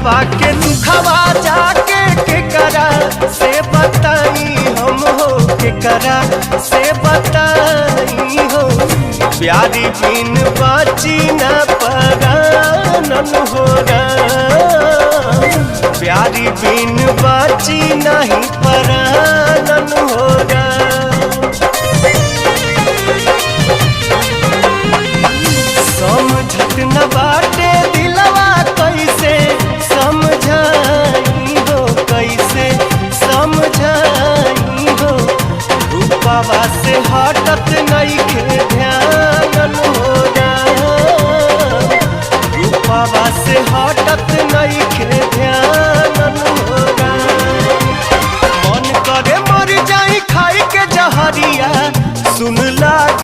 दिलवा के दुखवा जाके केकरा से बताई हम हो, केकरा से बताई हो। प्यारी बिन बाची न परानन हो राम, प्यारी बिन बाची नहीं परानन हो राम। समझत न बाटे दिलवा कैसे समझाई हो, कैसे समझाई हो। रूपवा से हटत नइखे ध्यान हो राम, रूपवा से हटत